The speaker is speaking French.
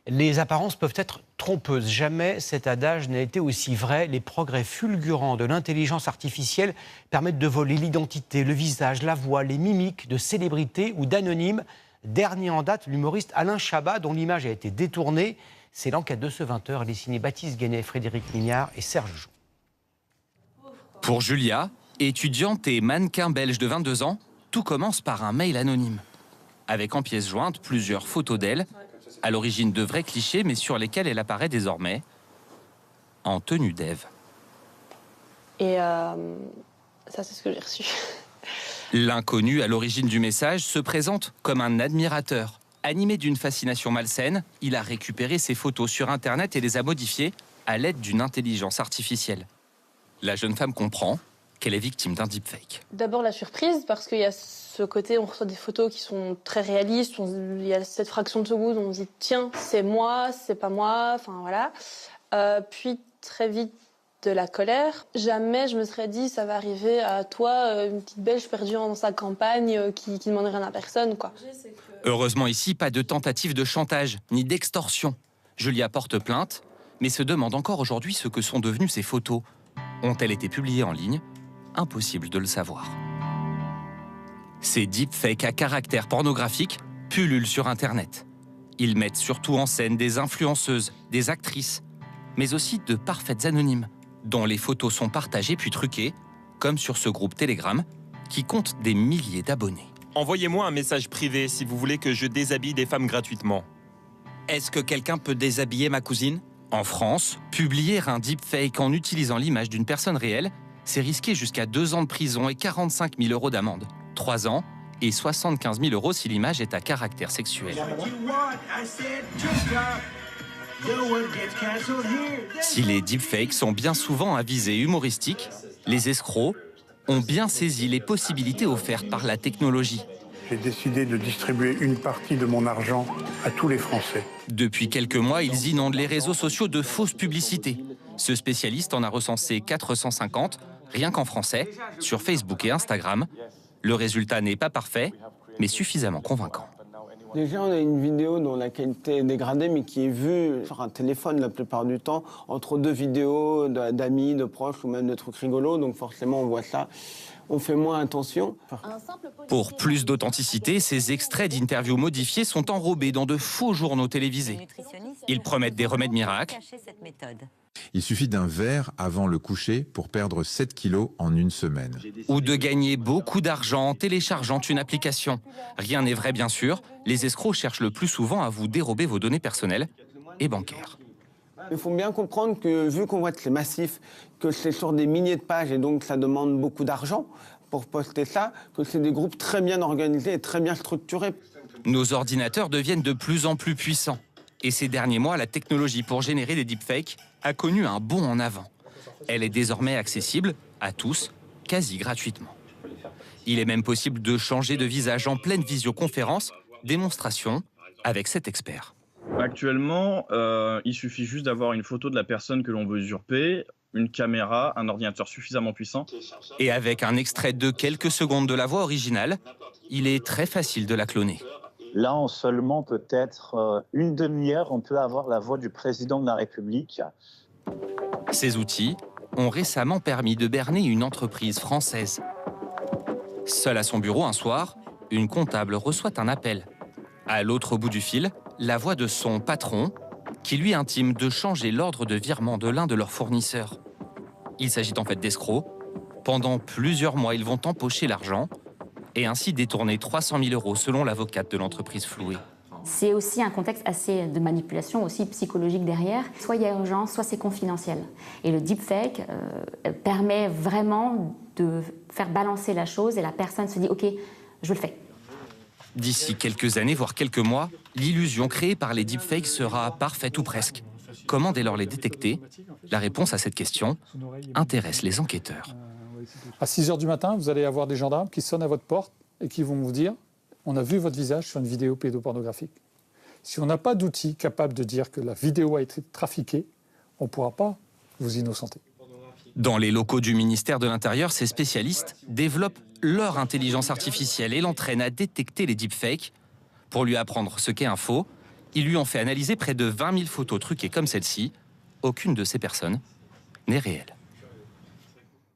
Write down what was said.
Les apparences peuvent être trompeuses. Jamais cet adage n'a été aussi vrai. Les progrès fulgurants de l'intelligence artificielle permettent de voler l'identité, le visage, la voix, les mimiques de célébrités ou d'anonymes. Dernier en date, l'humoriste Alain Chabat, dont l'image a été détournée. C'est l'enquête de ce 20h. Elle est signée Baptiste Guénet, Frédéric Mignard et Serge Jou. Pour Julia, étudiante et mannequin belge de 22 ans, tout commence par un mail anonyme. Avec en pièce jointe plusieurs photos d'elle, à l'origine de vrais clichés, mais sur lesquels elle apparaît désormais en tenue d'Ève. Et ça, c'est ce que j'ai reçu. L'inconnu à l'origine du message se présente comme un admirateur. Animé d'une fascination malsaine, il a récupéré ses photos sur Internet et les a modifiées à l'aide d'une intelligence artificielle. La jeune femme comprend qu'elle est victime d'un deepfake. D'abord la surprise, parce qu'il y a ce côté, on reçoit des photos qui sont très réalistes, il y a cette fraction de seconde où on se dit tiens, c'est moi, c'est pas moi, enfin voilà. Puis très vite de la colère. Jamais je me serais dit ça va arriver à toi, une petite belge perdue dans sa campagne qui demande rien à personne, quoi. Heureusement ici, pas de tentative de chantage ni d'extorsion. Julia porte plainte, mais se demande encore aujourd'hui ce que sont devenues ces photos. Ont-elles été publiées en ligne ? Impossible de le savoir. Ces deepfakes à caractère pornographique pullulent sur Internet. Ils mettent surtout en scène des influenceuses, des actrices, mais aussi de parfaites anonymes, dont les photos sont partagées puis truquées, comme sur ce groupe Telegram, qui compte des milliers d'abonnés. Envoyez-moi un message privé si vous voulez que je déshabille des femmes gratuitement. Est-ce que quelqu'un peut déshabiller ma cousine ? En France, publier un deepfake en utilisant l'image d'une personne réelle, c'est risquer jusqu'à 2 ans de prison et 45 000 € d'amende. 3 ans et 75 000 € si l'image est à caractère sexuel. Si les deepfakes sont bien souvent à visée humoristique, les escrocs ont bien saisi les possibilités offertes par la technologie. J'ai décidé de distribuer une partie de mon argent à tous les Français. Depuis quelques mois, ils inondent les réseaux sociaux de fausses publicités. Ce spécialiste en a recensé 450, rien qu'en français, sur Facebook et Instagram. Le résultat n'est pas parfait, mais suffisamment convaincant. Déjà, on a une vidéo dont la qualité est dégradée, mais qui est vue sur un téléphone la plupart du temps, entre 2 vidéos d'amis, de proches ou même de trucs rigolos. Donc forcément, on voit ça. On fait moins attention. Pour plus d'authenticité, ces extraits d'interviews modifiées sont enrobés dans de faux journaux télévisés. Ils promettent des remèdes miracles. Il suffit d'un verre avant le coucher pour perdre 7 kilos en une semaine. Ou de gagner beaucoup d'argent en téléchargeant une application. Rien n'est vrai, bien sûr. Les escrocs cherchent le plus souvent à vous dérober vos données personnelles et bancaires. Il faut bien comprendre que, vu qu'on voit que c'est massif, que c'est sur des milliers de pages et donc ça demande beaucoup d'argent pour poster ça, que c'est des groupes très bien organisés et très bien structurés. Nos ordinateurs deviennent de plus en plus puissants. Et ces derniers mois, la technologie pour générer des deepfakes a connu un bond en avant. Elle est désormais accessible à tous, quasi gratuitement. Il est même possible de changer de visage en pleine visioconférence, démonstration avec cet expert. Actuellement, il suffit juste d'avoir une photo de la personne que l'on veut usurper, une caméra, un ordinateur suffisamment puissant. Et avec un extrait de quelques secondes de la voix originale, il est très facile de la cloner. Là, en seulement peut-être une demi-heure, on peut avoir la voix du président de la République. Ces outils ont récemment permis de berner une entreprise française. Seule à son bureau un soir, une comptable reçoit un appel. À l'autre bout du fil, la voix de son patron, qui lui intime de changer l'ordre de virement de l'un de leurs fournisseurs. Il s'agit en fait d'escrocs. Pendant plusieurs mois, ils vont empocher l'argent et ainsi détourner 300 000 € selon l'avocate de l'entreprise flouée. C'est aussi un contexte assez de manipulation, aussi psychologique derrière. Soit il y a urgence, soit c'est confidentiel. Et le deepfake permet vraiment de faire balancer la chose et la personne se dit « Ok, je le fais ». D'ici quelques années, voire quelques mois, l'illusion créée par les deepfakes sera parfaite ou presque. Comment dès lors les détecter? La réponse à cette question intéresse les enquêteurs. À 6 h du matin, vous allez avoir des gendarmes qui sonnent à votre porte et qui vont vous dire « On a vu votre visage sur une vidéo pédopornographique ». Si on n'a pas d'outils capables de dire que la vidéo a été trafiquée, on ne pourra pas vous innocenter. Dans les locaux du ministère de l'Intérieur, ces spécialistes développent leur intelligence artificielle et l'entraînent à détecter les deepfakes. Pour lui apprendre ce qu'est un faux, Ils lui ont fait analyser près de 20 000 photos truquées comme celle-ci. Aucune de ces personnes n'est réelle.